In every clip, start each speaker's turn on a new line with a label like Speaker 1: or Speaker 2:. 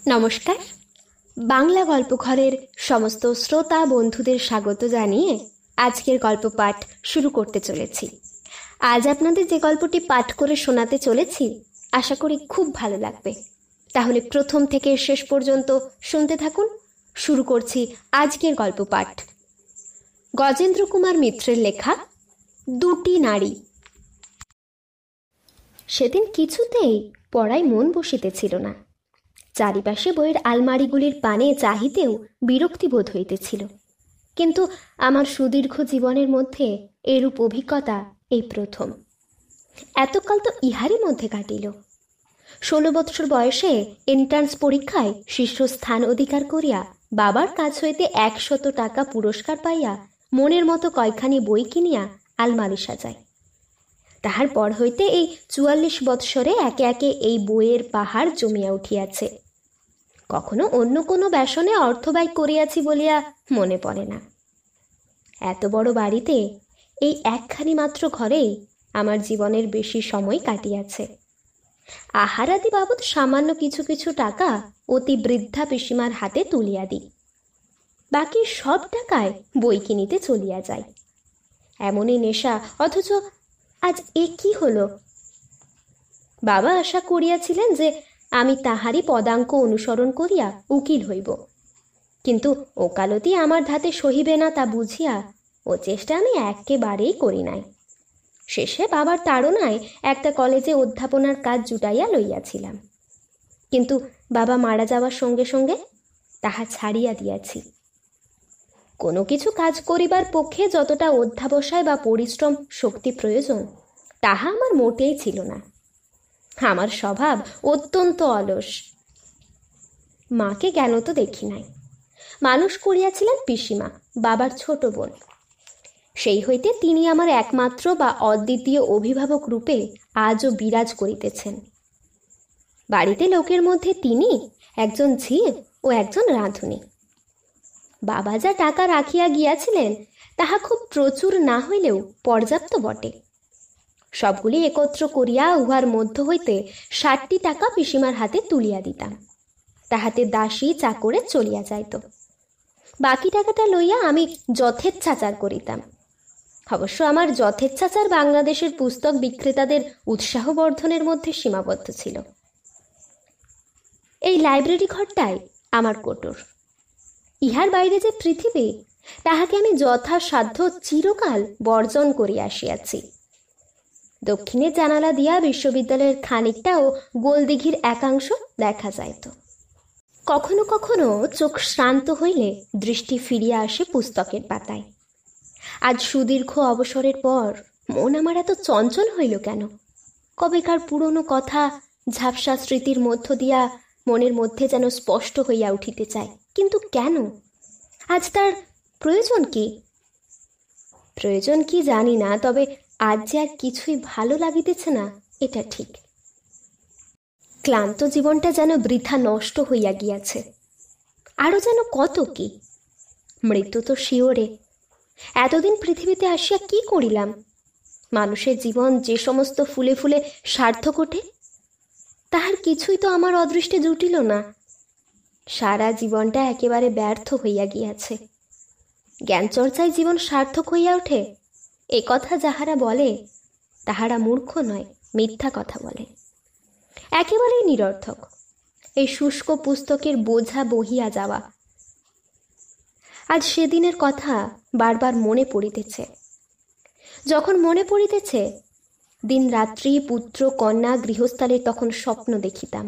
Speaker 1: নমস্কার। বাংলা গল্পঘরের সমস্ত শ্রোতা বন্ধুদের স্বাগত জানিয়ে আজকের গল্প পাঠ শুরু করতে চলেছি। আজ আপনাদের যে গল্পটি পাঠ করে শোনাতে চলেছি আশা করি খুব ভালো লাগবে। তাহলে প্রথম থেকে শেষ পর্যন্ত শুনতে থাকুন। শুরু করছি আজকের গল্প পাঠ। গজেন্দ্র কুমার মিত্রের লেখা দুটি নারী। সেদিন কিছুতেই পড়ায় মন বসিতেছিল না। চারিপাশে বইয়ের আলমারিগুলির পানে চাহিতেও বিরক্তিবোধ হইতেছিল। কিন্তু আমার সুদীর্ঘ জীবনের মধ্যে এরূপ অভিজ্ঞতা এই প্রথম। এতকাল তো ইহারই মধ্যে কাটিল। 16 বৎসর বয়সে এন্ট্রান্স পরীক্ষায় শীর্ষস্থান অধিকার করিয়া বাবার কাছ হইতে 100 টাকা পুরস্কার পাইয়া মনের মতো কয়খানি বই কিনিয়া আলমারি সাজায়। তাহার পর হইতে এই 44 বৎসরে একে একে এই বইয়ের পাহাড় জমিয়া উঠিয়াছে। কখনো অন্য কোনো ব্যসনে অর্থ ব্যয় করিয়াছি বলিয়া মনে পড়ে না। এত বড় বাড়িতে এই একখানি মাত্র ঘরেই আমার জীবনের বেশি সময় কাটিয়াছে। আহারাদি বাবদ সামান্য কিছু কিছু টাকা অতি বৃদ্ধা পিসিমার হাতে তুলিয়া দিই। বাকি সব টাকায় বই কিনিতে চলিয়া যায়। এমনই নেশা, অথচ আজ এ কি হলো? বাবা আশা করিয়াছিলেন যে আমি তাহারই পদাঙ্ক অনুসরণ করিয়া উকিল হইব, কিন্তু ওকালতি আমার ধাতে সহিবে না তা বুঝিয়া ও চেষ্টা আমি একেবারেই করি নাই। শেষে বাবার তাড়নায় একটা কলেজে অধ্যাপনার কাজ জুটাইয়া লইয়াছিলাম, কিন্তু বাবা মারা যাওয়ার সঙ্গে সঙ্গে তাহা ছাড়িয়া দিয়াছি। কোনো কিছু কাজ করিবার পক্ষে যতটা অধ্যাবসায় বা পরিশ্রম শক্তি প্রয়োজন তাহা আমার মোটেই ছিল না। আমার স্বভাব অত্যন্ত অলস। মাকে জ্ঞান তো দেখি নাই। মানুষ করিয়াছিলেন পিসিমা, বাবার ছোট বোন। সেই হইতে তিনি আমার একমাত্র বা অদ্বিতীয় অভিভাবক রূপে আজও বিরাজ করিতেছেন। বাড়িতে লোকের মধ্যে তিনি একজন ঝি ও একজন রাঁধুনি। বাবা যা টাকা রাখিয়া গিয়াছিলেন তাহা খুব প্রচুর না হইলেও পর্যাপ্ত বটে। সবগুলি একত্র করিয়া উহার মধ্য হইতে 60 টাকা পিসিমার হাতে তুলিয়া দিতাম। তাহাতে দাসী চাকরে চলিয়া যাইত। বাকি টাকাটা লইয়া আমি যথেচ্ছাচার করিতাম। অবশ্য আমার যথেচ্ছাচার বাংলাদেশের পুস্তক বিক্রেতাদের উৎসাহ বর্ধনের মধ্যে সীমাবদ্ধ ছিল। এই লাইব্রেরি ঘরটাই আমার কোটর। ইহার বাইরে যে পৃথিবী, তাহাকে আমি যথাসাধ্য চিরকাল বর্জন করিয়া আসিয়াছি। দক্ষিণের জানালা দিয়া বিশ্ববিদ্যালয়ের খানিকটা ও গোলদিঘির একাংশ দেখা যাইত। কখনো কখনো চোখ শ্রান্ত হইলে দৃষ্টি ফিরিয়া আসে পুস্তকের পাতায়। আজ সুদীর্ঘ অবসরের পর মন আমার এত চঞ্চল হইল কেন? কবেকার পুরনো কথা ঝাপসা স্মৃতির মধ্য দিয়া মনের মধ্যে যেন স্পষ্ট হইয়া উঠিতে চায়, কিন্তু কেন? আজ তার প্রয়োজন কি? প্রয়োজন কি জানি না, তবে আজ যে আর কিছুই ভালো লাগিতেছে না এটা ঠিক। ক্লান্ত জীবনটা যেন বৃথা নষ্ট হইয়া গিয়াছে। আরও যেন কত কি। মৃত্যু তো শিওরে। এতদিন পৃথিবীতে আসিয়া কি করিলাম? মানুষের জীবন যে সমস্ত ফুলে ফুলে সার্থক ওঠে, তাহার কিছুই তো আমার অদৃষ্টে জুটিল না। সারা জীবনটা একেবারে ব্যর্থ হইয়া গিয়াছে। জ্ঞানচর্চায় জীবন সার্থক হইয়া ওঠে, এ কথা যাহারা বলে তাহারা মূর্খ নয়, মিথ্যা কথা বলে। একেবারেই নিরর্থক এই শুষ্ক পুস্তকের বোঝা বহিয়া যাওয়া। আজ সেদিনের কথা বারবার মনে পড়িতেছে। যখন মনে পড়িতেছে, দিন রাত্রি পুত্র কন্যা গৃহস্থালীর তখন স্বপ্ন দেখিতাম।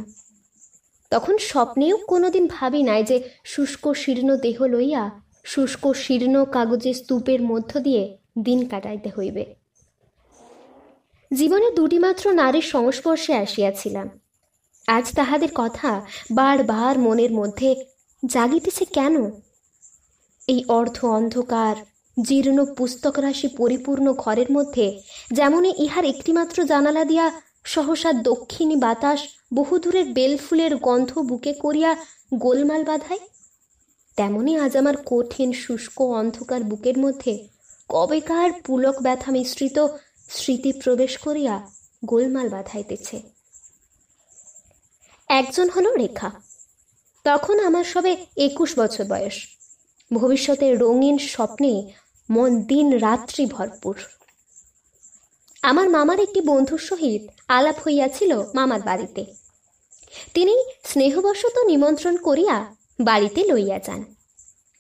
Speaker 1: তখন স্বপ্নেও কোনোদিন ভাবি নাই যে শুষ্ক শীর্ণ দেহ লইয়া শুষ্ক শীর্ণ কাগজের স্তূপের মধ্য দিয়ে দিন কাটাইতে হইবে। জীবনে দুটি মাত্র নারীর সংস্পর্শে আসিয়াছিলাম। আজ তাহাদের কথা বারবার মনের মধ্যে জাগিতেছে কেন? এই অর্ধ অন্ধকার জীর্ণ পুস্তক রাশি পরিপূর্ণ ঘরের মধ্যে যেমনই ইহার একটিমাত্র জানালা দিয়া সহসা দক্ষিণী বাতাস বহুদূরের বেলফুলের গন্ধ বুকে করিয়া গোলমাল বাঁধায়, তেমনি আজ আমার কঠিন শুষ্ক অন্ধকার বুকের মধ্যে কবেকার পুলক ব্যথা মিশ্রিত স্মৃতি প্রবেশ করিয়া গোলমাল বাঁধাইতেছে। একজন হলো রেখা, তখন আমার সবে 21 বছর বয়স। ভবিষ্যতের রঙিন স্বপ্নে মন দিন রাত্রি ভরপুর। আমার মামার একটি বন্ধুর সহিত আলাপ হইয়াছিল মামার বাড়িতে। তিনি স্নেহবশত নিমন্ত্রণ করিয়া বাড়িতে লইয়া যান।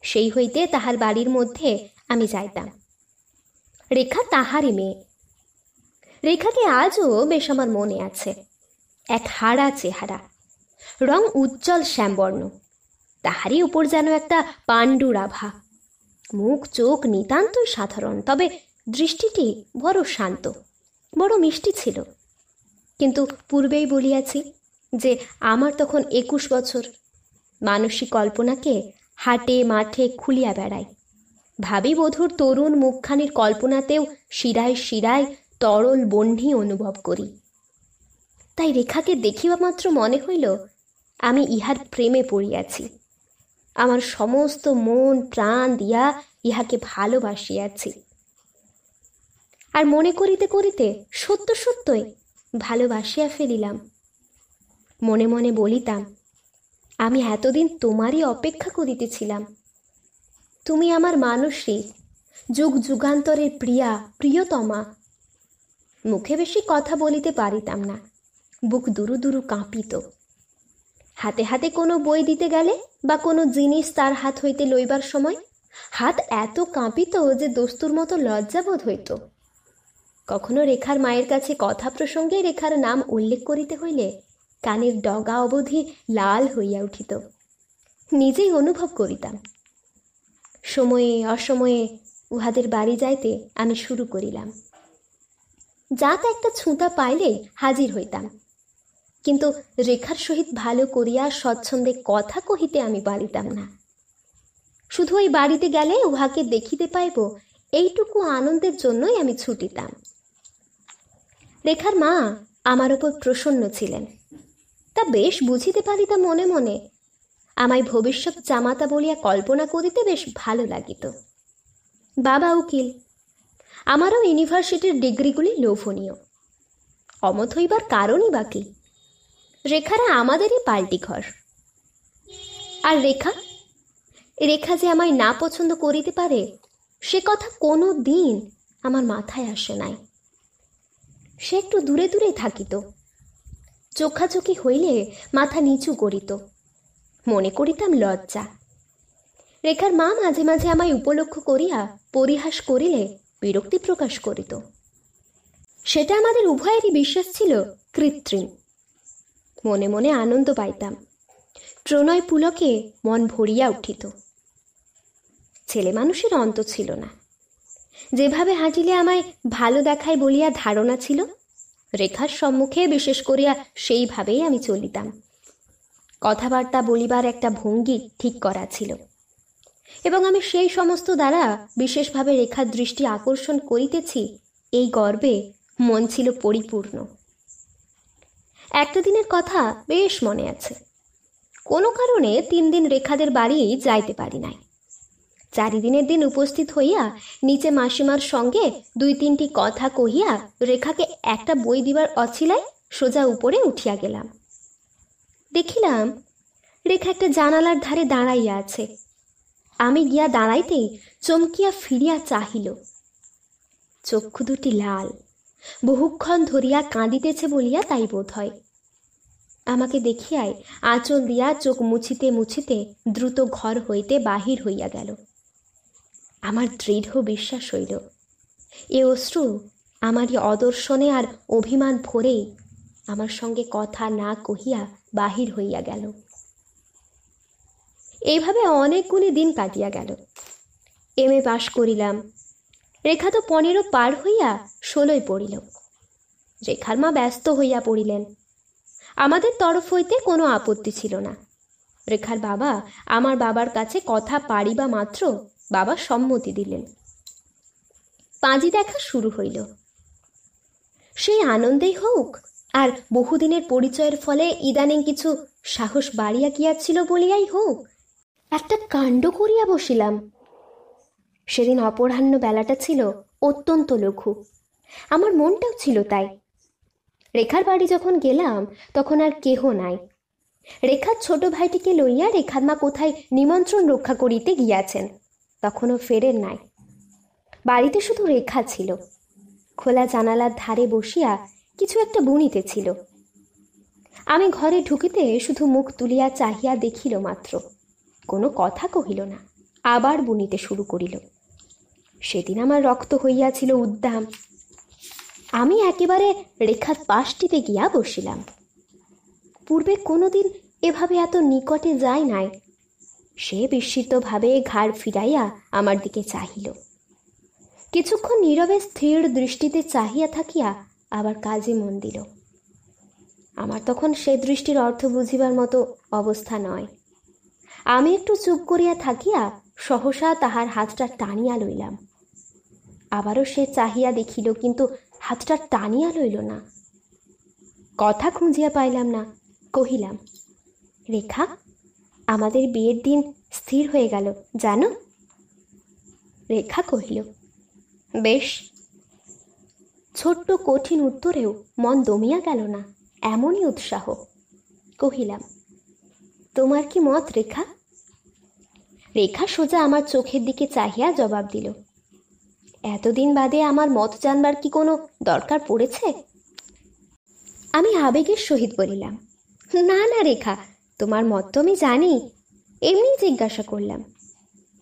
Speaker 1: সেই হইতে তাহার বাড়ির মধ্যে আমি যাইতাম। রেখা তাহারই মেয়ে। রেখাকে আজও বেশ আমার মনে আছে। এক হাড়া চেহারা, রং উজ্জ্বল শ্যামবর্ণ, তাহারই উপর যেন একটা পাণ্ডুর আভা। মুখ চোখ নিতান্তই সাধারণ, তবে দৃষ্টিটি বড় শান্ত, বড় মিষ্টি ছিল। কিন্তু পূর্বেই বলিয়াছি যে আমার তখন 21 বছর। মানসিক কল্পনাকে হাটে মাঠে খুলিয়া বেড়াই। ভাবি বধূর তরুণ মুখখানির কল্পনাতেও শিরায় শিরায় তরল বহ্নি অনুভব করি। তাই রেখাকে দেখিবা মাত্র মনে হইল আমি ইহার প্রেমে পড়িয়াছি। আমার সমস্ত মন প্রাণ দিয়া ইহাকে ভালোবাসিয়াছি। আর মনে করিতে করিতে সত্য সত্যই ভালোবাসিয়া ফেলিলাম। মনে মনে বলিতাম, আমি এতদিন তোমারই অপেক্ষা করিতেছিলাম। তুমি আমার মানসী, যুগ যুগান্তরের প্রিয়া, প্রিয়তমা। মুখে বেশি কথা বলিতে পারিতাম না, বুক দুরু দুরু কাঁপিত। হাতে হাতে কোনো বই দিতে গেলে বা কোনো জিনিস তার হাত হইতে লইবার সময় হাত এত কাঁপিত যে দস্তুর মতো লজ্জাবোধ হইত। কখনো রেখার মায়ের কাছে কথা প্রসঙ্গে রেখার নাম উল্লেখ করিতে হইলে কানের ডগা অবধি লাল হইয়া উঠিত। নিজেই অনুভব করিতাম। সময়ে অসময়ে উহাদের বাড়ি যাইতে আমি শুরু করিলাম। যাতে একটা ছুঁতা পাইলে হাজির হইতাম, কিন্তু রেখার সহিত ভালো করিয়া স্বচ্ছন্দে কথা কহিতে আমি পারিতাম না। শুধু ওই বাড়িতে গেলে উহাকে দেখিতে পাইব, এইটুকু আনন্দের জন্যই আমি ছুটিতাম। রেখার মা আমার উপর প্রসন্ন ছিলেন, তা বেশ বুঝিতে পারিতাম মনে মনে। আমায় ভবিষ্যৎ জামাতা বলিয়া কল্পনা করিতে বেশ ভালো লাগিত। বাবা উকিল, আমারও ইউনিভার্সিটির ডিগ্রিগুলি লোভনীয়। অমত হইবার কারণই বাকি, রেখারা আমাদেরই পাল্টি ঘর। আর রেখা রেখা যে আমায় না পছন্দ করিতে পারে সে কথা কোনো দিন আমার মাথায় আসে নাই। সে একটু দূরে দূরে থাকিত, চোখাচোখি হইলে মাথা নিচু করিত। মনে করিতাম লজ্জা। রেখার মা মাঝে মাঝে আমায় উপলক্ষ করিয়া পরিহাস করিলে বিরক্তি প্রকাশ করিত। সেটা আমাদের উভয়েরই বিশ্বাস ছিল কৃত্রিম। মনে মনে আনন্দ পাইতাম, প্রণয় পুলকে মন ভরিয়া উঠিত। ছেলে মানুষের অন্ত ছিল না। যেভাবে হাঁটিলে আমায় ভালো দেখায় বলিয়া ধারণা ছিল, রেখার সম্মুখে বিশেষ করিয়া সেইভাবেই আমি চলিতাম। কথাবার্তা বলিবার একটা ভঙ্গি ঠিক করা ছিল, এবং আমি সেই সমস্ত দ্বারা বিশেষভাবে রেখার দৃষ্টি আকর্ষণ করিতেছি, এই গর্বে মন ছিল পরিপূর্ণ। একটা দিনের কথা বেশ মনে আছে। কোনো কারণে 3 দিন রেখাদের বাড়ি যাইতে পারি নাই। 4 দিনের দিন উপস্থিত হইয়া নিচে মাসিমার সঙ্গে 2-3টি কথা কহিয়া রেখাকে একটা বই দিবার অছিলায় সোজা উপরে উঠিয়া গেলাম। দেখিলাম রেখা একটা জানালার ধারে দাঁড়াইয়া আছে। আমি গিয়া দাঁড়াইতেই চমকিয়া ফিরিয়া চাহিল। চক্ষু দুটি লাল, বহুক্ষণ ধরিয়া কাঁদিতেছে বলিয়া তাই বোধ হয়। আমাকে দেখিয়াই আঁচল দিয়া চোখ মুছিতে মুছিতে দ্রুত ঘর হইতে বাহির হইয়া গেল। আমার দৃঢ় বিশ্বাস হইল, এ অশ্রু আমারই অদর্শনে আর অভিমান ভরেই আমার সঙ্গে কথা না কহিয়া বাহির হইয়া গেল। এইভাবে অনেকগুলি দিন কাটিয়া গেল। এমএ পাশ করিলাম। রেখা তো 15 পার হইয়া 16 পড়িল। রেখার মা ব্যস্ত হইয়া পড়িলেন। আমাদের তরফ হইতে কোনো আপত্তি ছিল না। রেখার বাবা আমার বাবার কাছে কথা পাড়িবা মাত্র বাবা সম্মতি দিলেন। পাঁজি দেখা শুরু হইল। সেই আনন্দেই হোক আর বহুদিনের পরিচয়ের ফলে ইদানিং কিছু সাহস বাড়িয়া গিয়াছিল বলিয়াই হোক, একটা কাণ্ড করিয়া বসিলাম। সেদিন অপরাহ্ন বেলাটা ছিল অত্যন্ত লঘু। আমার মনটাও ছিল তাই। রেখার বাড়ি যখন গেলাম তখন আর কেহ নাই। রেখার ছোট ভাইটিকে লইয়া রেখার মা কোথায় নিমন্ত্রণ রক্ষা করিতে গিয়াছেন, তখনও ফেরেন নাই। বাড়িতে শুধু রেখা ছিল। খোলা জানালার ধারে বসিয়া কিছু একটা বুনিতেছিল। আমি ঘরে ঢুকিতে শুধু মুখ তুলিয়া চাহিয়া দেখিল মাত্র, কোনো কথা কহিল না, আবার বুনিতে শুরু করিল। সেদিন আমার রক্ত হইয়াছিল উদ্দাম। আমি একেবারে রেখার পাশটিতে গিয়া বসিলাম। পূর্বে কোনোদিন এভাবে এত নিকটে যায় নাই। সে বিস্মিতভাবে ঘাড় ফিরাইয়া আমার দিকে চাহিল। কিছুক্ষণ নীরবে স্থির দৃষ্টিতে চাহিয়া থাকিয়া আবার কাজে মন দিল। আমার তখন সে দৃষ্টির অর্থ বুঝিবার মতো অবস্থা নয়। আমি একটু চুপ করিয়া থাকিয়া সহসা তাহার হাতটা টানিয়া লইলাম। আবারও সে চাহিয়া দেখিল, কিন্তু হাতটা টানিয়া লইল না। কথা খুঁজিয়া পাইলাম না। কহিলাম, রেখা, আমাদের বিয়ের দিন স্থির হয়ে গেল জানো? রেখা কহিল, বেশ। ছোট্ট কঠিন উত্তরেও মন দমিয়া গেল না, এমনই উৎসাহ। কহিলাম, তোমার কি মত রেখা? রেখা সোজা আমার চোখের দিকে চাহিয়া জবাব দিল, এতদিন বাদে আমার মত জানবার কি কোনো দরকার পড়েছে? আমি আবেগের সহিত বলিলাম, না না রেখা, তোমার মত তো আমি জানি, এমনি জিজ্ঞাসা করলাম।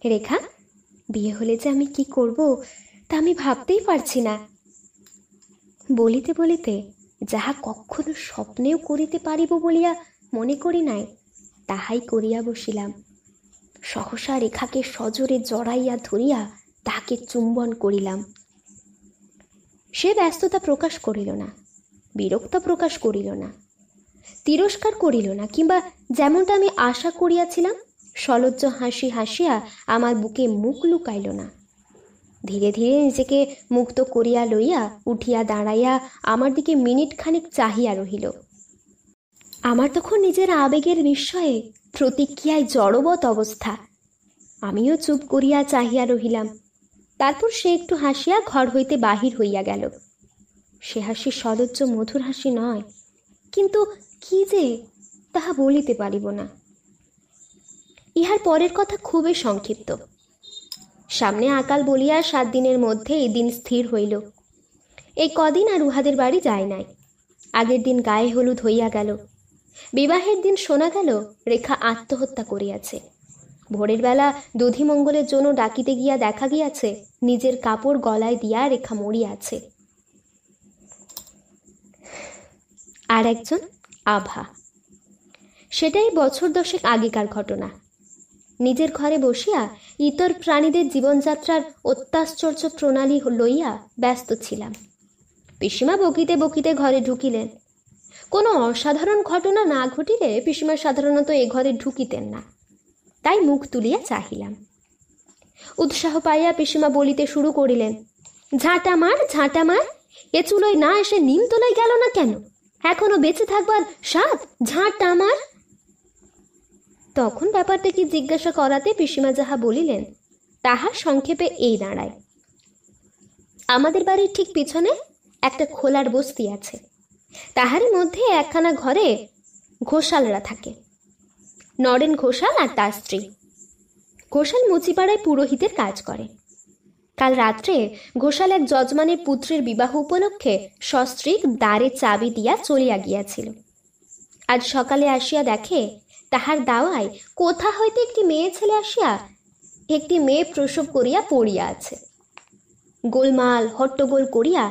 Speaker 1: রেখা, বিয়ে হলে যে আমি কি করব তা আমি ভাবতেই পারছি না। বলিতে বলিতে যাহা কখনো স্বপ্নেও করিতে পারিব বলিয়া মনে করি নাই, তাহাই করিয়া বসিলাম। সহসা রেখাকে সজোরে জড়াইয়া ধরিয়া তাহাকে চুম্বন করিলাম। সে ব্যস্ততা প্রকাশ করিল না, বিরক্ত প্রকাশ করিল না, তিরস্কার করিল না, কিংবা যেমনটা আমি আশা করিয়াছিলাম সলজ্জ হাসি হাসিয়া আমার বুকে মুখ লুকাইল না। ধীরে ধীরে নিজেকে মুক্ত করিয়া লইয়া উঠিয়া দাঁড়াইয়া আমার দিকে মিনিট খানিক চাহিয়া রহিল। আমার তখন নিজের আবেগের বিস্ময়ে প্রতিক্রিয়ায় জড়বৎ অবস্থা। আমিও চুপ করিয়া চাহিয়া রহিলাম। তারপর সে একটু হাসিয়া ঘর হইতে বাহির হইয়া গেল। সে হাসি সলজ্জ মধুর হাসি নয়, কিন্তু কি যে তাহা বলিতে পারিব না। ইহার পরের কথা খুবই সংক্ষিপ্ত। সামনে আকাল বলিয়া 7 দিনের মধ্যে এই দিন স্থির হইল। এই কদিন আর উহাদের বাড়ি যায় নাই। আগের দিন গায়ে হলুদ হইয়া গেল। বিবাহের দিন শোনা গেল রেখা আত্মহত্যা করিয়াছে। ভোরের বেলা দধিমঙ্গলের জন্য ডাকিতে গিয়া দেখা গিয়াছে নিজের কাপড় গলায় দিয়া রেখা মরিয়াছে। আর একজন আভা। সেটাই বছর 10 আগেকার ঘটনা। নিজের ঘরে বসিয়া ইতর প্রাণীদের জীবনযাত্রার অত্যাশ্চর্য প্রণালী লইয়া ব্যস্ত ছিলাম। পিসিমা বকিতে বকিতে ঘরে ঢুকিলেন। কোনো অসাধারণ ঘটনা না ঘটিলে পিসিমা সাধারণত এ ঘরে ঢুকিতেন না। তাই মুখ তুলিয়া চাহিলাম। উৎসাহ পাইয়া পিসিমা বলিতে শুরু করিলেন, ঝাঁটা মার, ঝাঁটা মার, এ চুলোয় না এসে নিমতলায় গেল না কেন? এখনো বেঁচে থাকবার সাধ, ঝাঁটা মার। তখন ব্যাপারটা কি জিজ্ঞাসা করাতে পিসিমা যাহা বলিলেন তাহা সংক্ষেপে এই দাঁড়ায়। আমাদের বাড়ির ঠিক পিছনে একটা খোলার বস্তি আছে। তাহারই মধ্যে একখানা ঘরে ঘোষালরা থাকে। নরেন ঘোষাল আর তার স্ত্রী। ঘোষাল মুচিপাড়ায় পুরোহিতের কাজ করে। কাল রাত্রে ঘোষাল এক যজমানের পুত্রের বিবাহ উপলক্ষে সস্ত্রীক দ্বারে চাবি দিয়া চলিয়া গিয়াছিল। আজ সকালে আসিয়া দেখে তাহার দাওয়ায় কোথা হইতে একটি মেয়ে ছেলে আসিয়া একটি মেয়ে প্রসব করিয়া পড়িয়া আছে। গোলমাল হট্টগোল করিয়া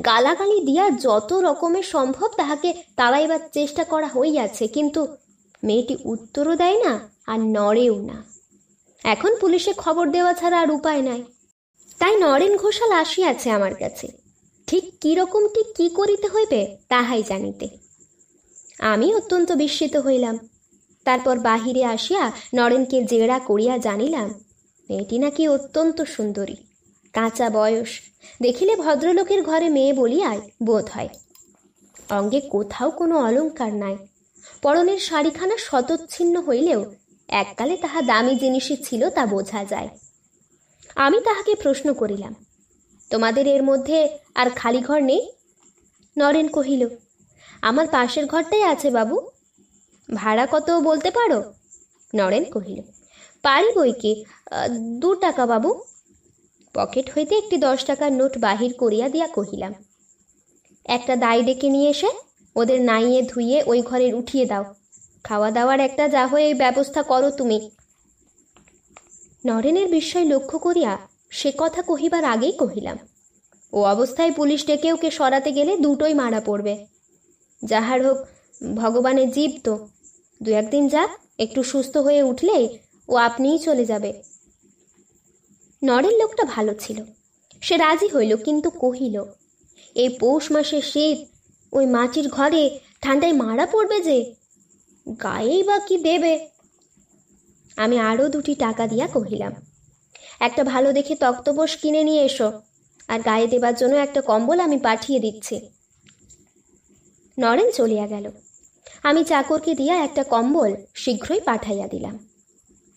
Speaker 1: গালাগালি দিয়া যত রকমের সম্ভব তাহাকে তাড়াইবার চেষ্টা করা হইয়াছে, কিন্তু মেয়েটি উত্তরও দেয় না আর নড়েও না। এখন পুলিশে খবর দেওয়া ছাড়া আর উপায় নাই। তাই নরেন ঘোষাল আসিয়াছে আমার কাছে, ঠিক কিরকমটি কি করিতে হইবে তাহাই জানিতে। আমি অত্যন্ত বিস্মিত হইলাম। তারপর বাহিরে আসিয়া নরেনকে জেরা করিয়া জানিলাম মেয়েটি নাকি অত্যন্ত সুন্দরী, কাঁচা বয়স, দেখিলে ভদ্রলোকের ঘরে মেয়ে বলিয়াই বোধ হয়। অঙ্গে কোথাও কোনো অলঙ্কার নাই। পরনের শাড়িখানা শতচ্ছিন্ন হইলেও এককালে তাহা দামি জিনিসই ছিল তা বোঝা যায়। আমি তাহাকে প্রশ্ন করিলাম, তোমাদের এর মধ্যে আর খালি ঘর নেই? নরেন কহিল, আমার পাশের ঘরটাই আছে বাবু। ভাড়া কত বলতে পারো? নরেন কহিল, পারি বই কি, 2 টাকা বাবু। পকেট হইতে একটি 10 টাকার নোট বাহির করিয়া দিয়া কহিলাম, একটা দাই ডেকে নিয়ে এসে ওদের নাইয়ে ধুইয়ে ওই ঘরে উঠিয়ে দাও। খাওয়া দাওয়ার একটা যা হয়ে ব্যবস্থা করো তুমি। নরেনের বিস্ময় লক্ষ্য করিয়া সে কথা কহিবার আগেই কহিলাম, ও অবস্থায় পুলিশ ডেকে ওকে সরাতে গেলে দুটোই মারা পড়বে। যাহার হোক, ভগবানের জীব তো, 2-1 দিন যাক, একটু সুস্থ হয়ে উঠলে ও আপনিই চলে যাবে। নরেন লোকটা ভালো ছিল, সে রাজি হইল, কিন্তু কহিল, এই পৌষ মাসের শীত, ওই মাটির ঘরে ঠান্ডায় মারা পড়বে যে, গায়েই বা কি দেবে। আমি আরও 2টি টাকা দিয়া কহিলাম, একটা ভালো দেখে তক্তপোষ কিনে নিয়ে এসো, আর গায়ে দেবার জন্য একটা কম্বল আমি পাঠিয়ে দিচ্ছি। নরেন চলিয়া গেল। আমি চাকরকে দিয়া একটা কম্বল শীঘ্রই পাঠাইয়া দিলাম।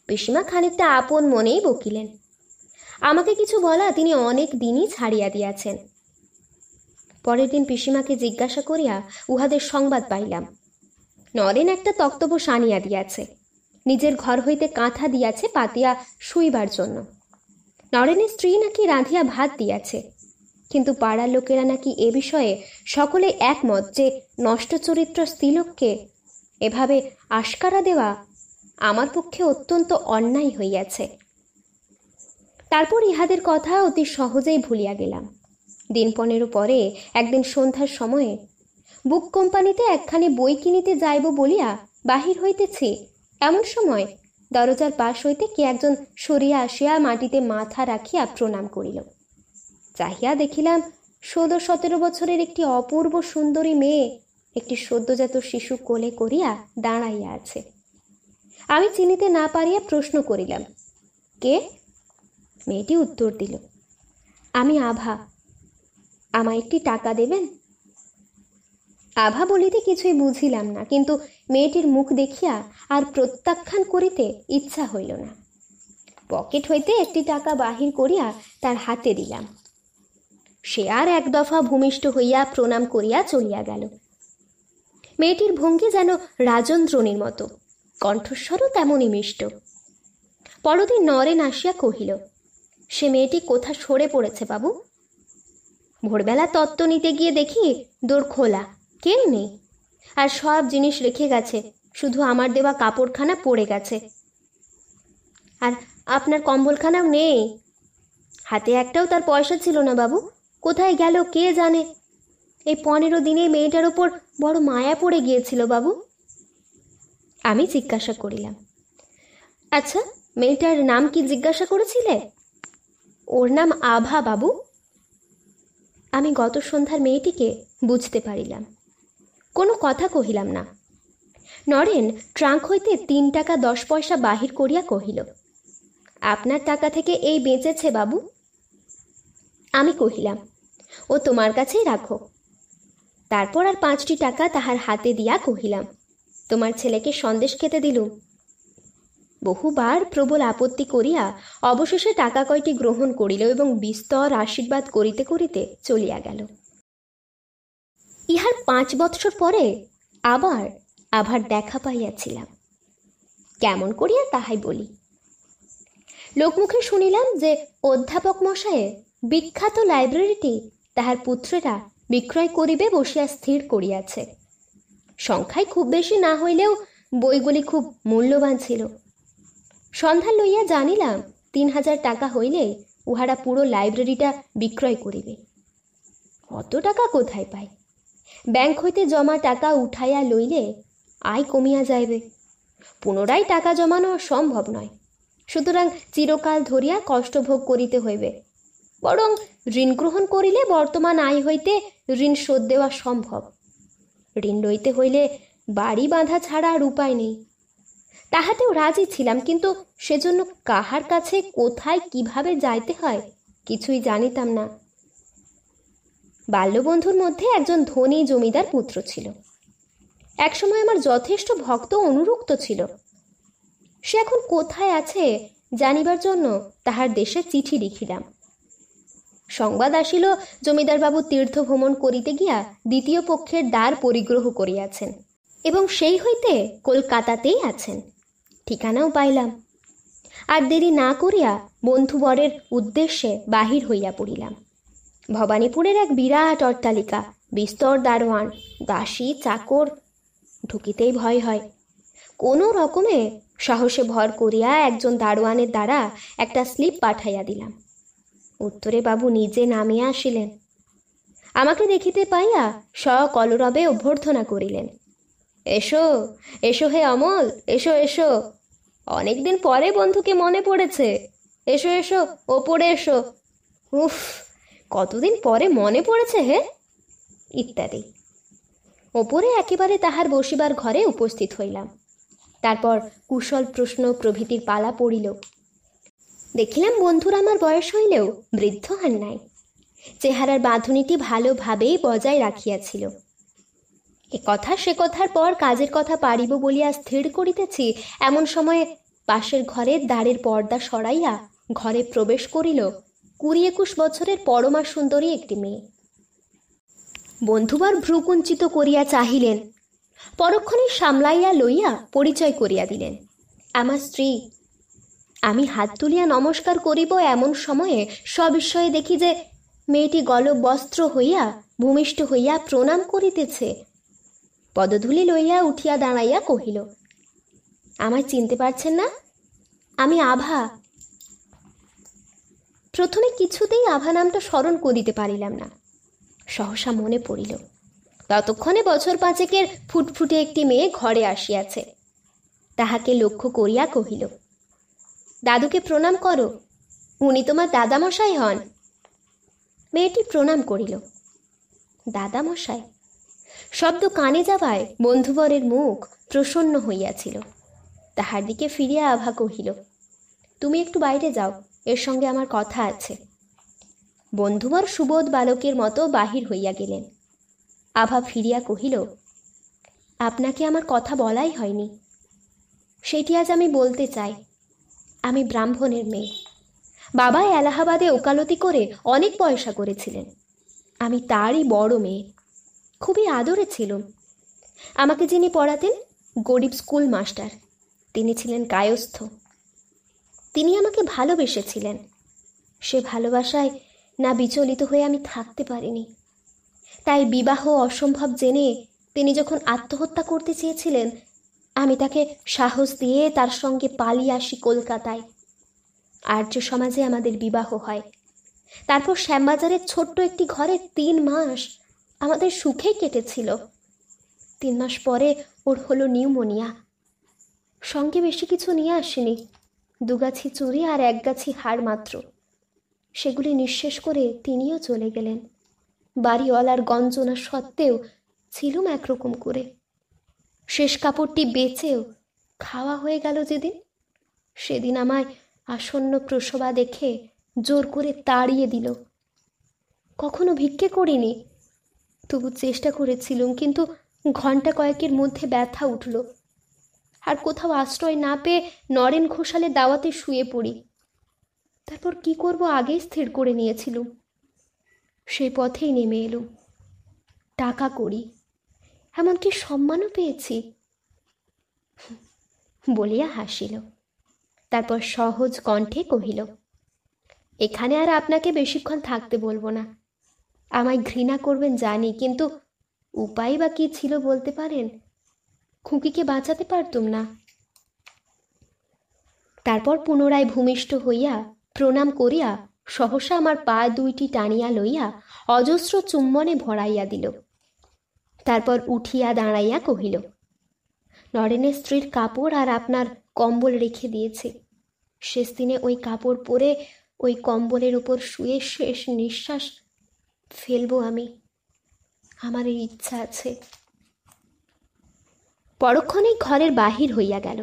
Speaker 1: পিসিমা খানিকটা আপন মনেই বকিলেন। আমাকে কিছু বলা তিনি অনেক দিনই ছাড়িয়া দিয়াছেন। পরের দিন পিসিমাকে জিজ্ঞাসা করিয়া উহাদের সংবাদ পাইলাম। নরেন একটা তক্তপোষ আনিয়া দিয়াছে, নিজের ঘর হইতে কাঁথা দিয়াছে পাতিয়া শুইবার জন্য। নরেনের স্ত্রী নাকি রাঁধিয়া ভাত দিয়াছে, কিন্তু পাড়ার লোকেরা নাকি এ বিষয়ে সকলে একমত যে নষ্ট চরিত্র স্ত্রীলোককে এভাবে আশকারা দেওয়া আমার পক্ষে অত্যন্ত অন্যায় হইয়াছে। তারপর ইহাদের কথা অতি সহজেই ভুলিয়া গেলাম। দিন 15 পরে একদিন সন্ধ্যার সময়ে বুক কোম্পানিতে একখানি বই কিনিতে যাইব বলিয়া বাহির হইতেছি, এমন সময় দরজার পাশ হইতে কে একজন সরিয়া আসিয়া মাটিতে মাথা রাখিয়া প্রণাম করিল। চাহিয়া দেখিলাম 16-17 বছরের একটি অপূর্ব সুন্দরী মেয়ে একটি সদ্যজাত শিশু কোলে করিয়া দাঁড়াইয়া আছে। আমি চিনিতে না পারিয়া প্রশ্ন করিলাম, কে? মেয়েটি উত্তর দিল, আমি আভা, আমায় একটি টাকা দেবেন? আভা বলিতে কিছুই বুঝিলাম না, কিন্তু মেয়েটির মুখ দেখিয়া আর প্রত্যাখ্যান করিতে ইচ্ছা হইল না। পকেট হইতে একটি টাকা বাহির করিয়া তার হাতে দিলাম। সে আর এক দফা ভূমিষ্ঠ হইয়া প্রণাম করিয়া চলিয়া গেল। মেয়েটির ভঙ্গি যেন রাজন্দ্রণীর মতো, কণ্ঠস্বরও তেমনই মিষ্ট। পরদিন নরেন আসিয়া কহিল, সে মেয়েটি কোথা সরে পড়েছে বাবু? ভোরবেলা তত্ত্ব নিতে গিয়ে দেখি দোর খোলা, কেউ নেই, আর সব জিনিস রেখে গেছে, শুধু আমার দেওয়া কাপড়খানা পড়ে গেছে, আর আপনার কম্বলখানাও নেই। হাতে একটাও তার পয়সা ছিল না বাবু, কোথায় গেল কে জানে। এই 15 দিনে মেয়েটার ওপর বড় মায়া পড়ে গিয়েছিল বাবু। আমি জিজ্ঞাসা করিলাম, আচ্ছা মেয়েটার নাম কি জিজ্ঞাসা করেছিলে? ওর নাম আভা বাবু। আমি গত সন্ধ্যার মেয়েটিকে বুঝতে পারিলাম। কোনো কথা কহিলাম না। নরেন ট্রাঙ্ক হইতে 3 টাকা 10 পয়সা বাহির করিয়া কহিল, আপনার টাকা থেকে এই বেঁচেছে বাবু। আমি কহিলাম, ও তোমার কাছেই রাখো। তারপর আর 5টি টাকা তাহার হাতে দিয়া কহিলাম, তোমার ছেলেকে সন্দেশ খেতে দিলুম। বহুবার প্রবল আপত্তি করিয়া অবশেষে টাকা কয়টি গ্রহণ করিল এবং বিস্তর আশীর্বাদ করিতে করিতে চলিয়া গেল। ইহার 5 বৎসর পরে আবার দেখা পাইয়াছিলাম। কেমন করিয়া তাহাই বলি। লোকমুখে শুনিলাম যে অধ্যাপক মশায়ের বিখ্যাত লাইব্রেরিটি তাহার পুত্রেরা বিক্রয় করিবে বসিয়া স্থির করিয়াছে। সংখ্যায় খুব বেশি না হইলেও বইগুলি খুব মূল্যবান ছিল। সন্ধ্যা লইয়া জানিলাম 3000 টাকা হইলে উহারা পুরো লাইব্রেরিটা বিক্রয় করিবে। অত টাকা কোথায় পায়? ব্যাংক হইতে জমা টাকা উঠাইয়া লইলে আয় কমিয়া যাইবে, পুনরায় টাকা জমানো সম্ভব নয়। সুতরাং চিরকাল ধরিয়া কষ্ট ভোগ করিতে হইবে। বরং ঋণ গ্রহণ করিলে বর্তমান আয় হইতে ঋণ শোধ দেওয়া সম্ভব। ঋণ লইতে হইলে বাড়ি বাঁধা ছাড়া আর উপায় নেই। তাহাতেও রাজি ছিলাম, কিন্তু সেজন্য কাহার কাছে কোথায় কিভাবে যাইতে হয় কিছুই জানিতাম না। বাল্যবন্ধুর মধ্যে একজন ধনী জমিদার পুত্র ছিল। একসময় আমার যথেষ্ট ভক্ত অনুরক্ত ছিল। সে এখন কোথায় আছে জানিবার জন্য তাহার দেশে চিঠি লিখিলাম। সংবাদ আসিল জমিদারবাবু তীর্থ ভ্রমণ করিতে গিয়া দ্বিতীয় পক্ষের দ্বার পরিগ্রহ করিয়াছেন। এবং সেই হইতে কলকাতাতেই আছেন। ঠিকানাও পাইলাম। আর দেরি না করিয়া বন্ধুবরের উদ্দেশ্যে বাহির হইয়া পড়িলাম। ভবানীপুরের এক বিরাট অট্টালিকা, বিস্তর দারোয়ান, দাসী, চাকর, ঢুকিতেই ভয় হয়। কোনো রকমে সাহসে ভর করিয়া একজন দারোয়ানের দ্বারা একটা স্লিপ পাঠাইয়া দিলাম। উত্তরে বাবু নিজে নামিয়া আসিলেন। আমাকে দেখিতে পাইয়া সকলরবে অভ্যর্থনা করিলেন। এসো এসো হে অমল, এসো এসো, অনেকদিন পরে বন্ধুকে মনে পড়েছে, এসো এসো, ওপরে এসো, উফ কতদিন পরে মনে পড়েছে হে, ইত্যাদি। ওপরে একেবারে তাহার বসিবার ঘরে উপস্থিত হইলাম। তারপর কুশল প্রশ্ন প্রভৃতির পালা পড়িল। দেখিলাম বন্ধুর আমার বয়স হইলেও বৃদ্ধ হন নাই। চেহারার বাঁধুনিটি ভালোভাবেই বজায় রাখিয়াছিল। এ কথা সে কথার পর কাজের কথা পারিব বলিয়া স্থির করিতেছি, এমন সময়ে পাশের ঘরের দ্বারের পর্দা সরাইয়া ঘরে প্রবেশ করিল 20-21 বছরের পরমা সুন্দরী একটি মেয়ে। বন্ধুবার ভ্রুকুঞ্চিত করিয়া চাহিলেন, পরক্ষণে সামলাইয়া লইয়া পরিচয় করিয়া দিলেন, আমার স্ত্রী। আমি হাত তুলিয়া নমস্কার করিব এমন সময়ে সবিস্ময়ে দেখি যে মেয়েটি গলবস্ত্র হইয়া ভূমিষ্ঠ হইয়া প্রণাম করিতেছে। পদধূলি লইয়া উঠিয়া দাঁড়াইয়া কহিল, আমায় চিনতে পারছেন না? আমি আভা। প্রথমে কিছুতেই আভা নামটা স্মরণ করিতে পারিলাম না। সহসা মনে পড়িল, ততক্ষণে বছর 5-এর ফুটফুটে একটি মেয়ে ঘরে আসিয়াছে। তাহাকে লক্ষ্য করিয়া কহিল, দাদুকে প্রণাম করো, উনি তোমার দাদামশাই হন। মেয়েটি প্রণাম করিল। দাদামশাই শব্দ কানে যাওয়ায় বন্ধুবরের মুখ প্রসন্ন হইয়াছিল। তাহার দিকে ফিরিয়া আভা কহিল, তুমি একটু বাইরে যাও, এর সঙ্গে আমার কথা আছে। বন্ধুবর সুবোধ বালকের মতো বাহির হইয়া গেলেন। আভা ফিরিয়া কহিল, আপনাকে আমার কথা বলাই হয়নি, সেটি আজ আমি বলতে চাই। আমি ব্রাহ্মণের মেয়ে। বাবা এলাহাবাদে ওকালতি করে অনেক পয়সা করেছিলেন। আমি তারই বড় মেয়ে। খুবই আদরে ছিলুম। আমাকে যিনি পড়াতেন গরিব স্কুল মাস্টার, তিনি ছিলেন কায়স্থ। তিনি আমাকে ভালোবেসেছিলেন। সে ভালোবাসায় না বিচলিত হয়ে আমি থাকতে পারিনি। তাই বিবাহ অসম্ভব জেনে তিনি যখন আত্মহত্যা করতে চেয়েছিলেন, আমি তাকে সাহস দিয়ে তার সঙ্গে পালিয়ে আসি কলকাতায়। আর্য সমাজে আমাদের বিবাহ হয়। তারপর শ্যামবাজারের ছোট্ট একটি ঘরে 3 মাস আমাদের সুখেই কেটেছিল। 3 মাস পরে ওর হলো নিউমোনিয়া। সঙ্গে বেশি কিছু নিয়ে আসেনি, 2 গাছি চুড়ি আর 1 গাছি হাড় মাত্র। সেগুলি নিঃশেষ করে তিনিও চলে গেলেন। বাড়িওয়ালার গঞ্জনা সত্ত্বেও ছিলুম একরকম করে। শেষ কাপড়টি বেচেও খাওয়া হয়ে গেল যেদিন, সেদিন আমায় আসন্ন প্রসবা দেখে জোর করে তাড়িয়ে দিল। কখনো ভিক্ষে করিনি, তবু চেষ্টা করেছিলুম, কিন্তু ঘন্টা কয়েকের মধ্যে ব্যথা উঠল। আর কোথাও আশ্রয় না পেয়ে নরেন ঘোষালের দাওয়াতে শুয়ে পড়ি। তারপর কি করব আগেই স্থির করে নিয়েছিলুম। সেই পথেই নেমে এলুম। টাকা করি, এমনকি সম্মানও পেয়েছি বলিয়া হাসিল। তারপর সহজ কণ্ঠে কহিল, এখানে আর আপনাকে বেশিক্ষণ থাকতে বলবো না। আমায় ঘৃণা করবেন জানি, কিন্তু উপায় বা কি ছিল বলতে পারেন? খুকিকে বাঁচাতে পারতুম না। তারপর পুনরায় ভূমিষ্ঠ হইয়া প্রণাম করিয়া সহসা আমার পা 2টি টানিয়া লইয়া অজস্র চুম্বনে ভরাইয়া দিল। তারপর উঠিয়া দাঁড়াইয়া কহিল, নরেনের স্ত্রীর কাপড় আর আপনার কম্বল রেখে দিয়েছি। শেষ দিনে ওই কাপড় পরে ওই কম্বলের উপর শুয়ে শেষ নিঃশ্বাস ফেলবো আমি। আমার এই ইচ্ছা আছে। পরক্ষণেই ঘরের বাহির হইয়া গেল।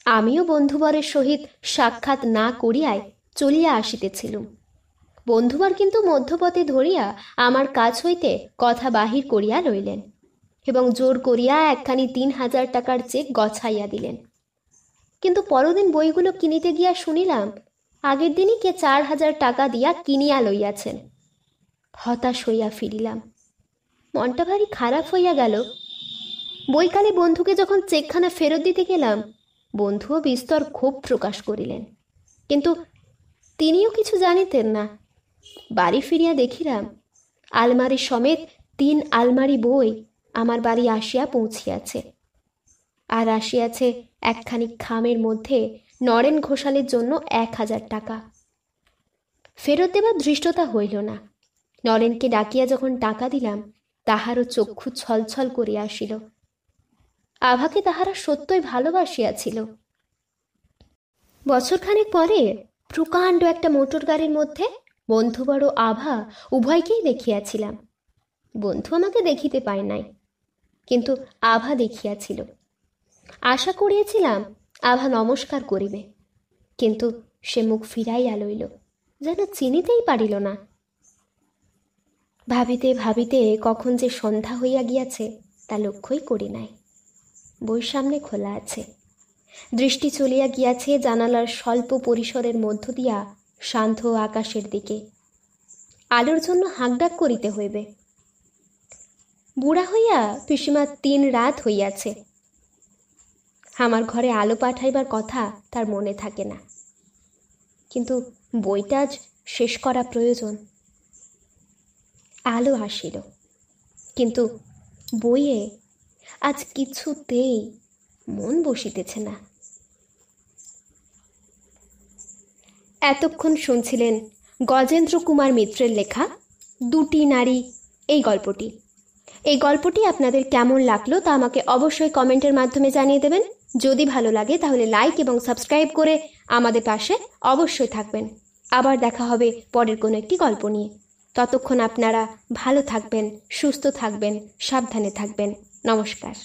Speaker 1: আমিও বন্ধুবরের সহিত সাক্ষাৎ না করিয়াই চলিয়া আসিতেছিলুম। বন্ধুবর কিন্তু মধ্যপথে ধরিয়া আমার কাছ হইতে কথা বাহির করিয়া লইলেন এবং জোর করিয়া একখানি 3000 টাকার চেক গছাইয়া দিলেন। কিন্তু পরদিন বইগুলো কিনিতে গিয়া শুনিলাম আগের দিনই কে 4000 টাকা দিয়া কিনিয়া লইয়াছেন। হতাশ হইয়া ফিরিলাম। মনটা ভারী খারাপ হইয়া গেল। বৈকালে বন্ধুকে যখন চেকখানা ফেরত দিতে গেলাম, বন্ধুও বিস্তর ক্ষোভ প্রকাশ করিলেন, কিন্তু তিনিও কিছু জানিতেন না। বাড়ি ফিরিয়া দেখিলাম আলমারি সমেত 3 আলমারি বই আমার বাড়ি আসিয়া পৌঁছিয়াছে, আর আসিয়াছে একখানি খামের মধ্যে নরেন ঘোষালের জন্য 1000 টাকা। ফেরত দেবার ধৃষ্টতা হইল না। নরেনকে ডাকিয়া যখন টাকা দিলাম, তাহারও চক্ষু ছলছল করিয়া আসিল। আভাকে তাহারা সত্যই ভালোবাসিয়াছিল। বছরখানেক পরে প্রকাণ্ড একটা মোটর গাড়ির মধ্যে বন্ধু বড় আভা উভয়কেই দেখিয়াছিলাম। বন্ধু আমাকে দেখিতে পায় নাই, কিন্তু আভা দেখিয়াছিল। আশা করিয়াছিলাম আভা নমস্কার করিবে, কিন্তু সে মুখ ফিরাইয়া লইল, যেন চিনিতেই পারিল না। ভাবিতে ভাবিতে কখন যে সন্ধ্যা হইয়া গিয়াছে তা লক্ষ্যই করি নাই। বই সামনে খোলা আছে, দৃষ্টি চলিয়া গিয়াছে জানালার স্বল্প পরিসরের মধ্য দিয়া শান্ত আকাশের দিকে। আলোর জন্য হাঁকডাক করিতে হইবে। বুড়া হইয়া পিসিমা 3 রাত হইয়াছে। আমার ঘরে আলো পাঠাইবার কথা তার মনে থাকে না, কিন্তু বইটা আজ শেষ করা প্রয়োজন। আলো আসিল, কিন্তু বইয়ে আজ কিছুতেই মন বসিতেছে না। এতক্ষণ শুনছিলেন গজেন্দ্র কুমার মিত্রের লেখা 2টি নারী এই গল্পটি। এই গল্পটি আপনাদের কেমন লাগলো তা আমাকে অবশ্যই কমেন্টের মাধ্যমে জানিয়ে দেবেন। যদি ভালো লাগে তাহলে লাইক এবং সাবস্ক্রাইব করে আমাদের পাশে অবশ্যই থাকবেন। আবার দেখা হবে পরের কোনো একটি গল্প নিয়ে। ততক্ষণ আপনারা ভালো থাকবেন, সুস্থ থাকবেন, সাবধানে থাকবেন। নমস্কার।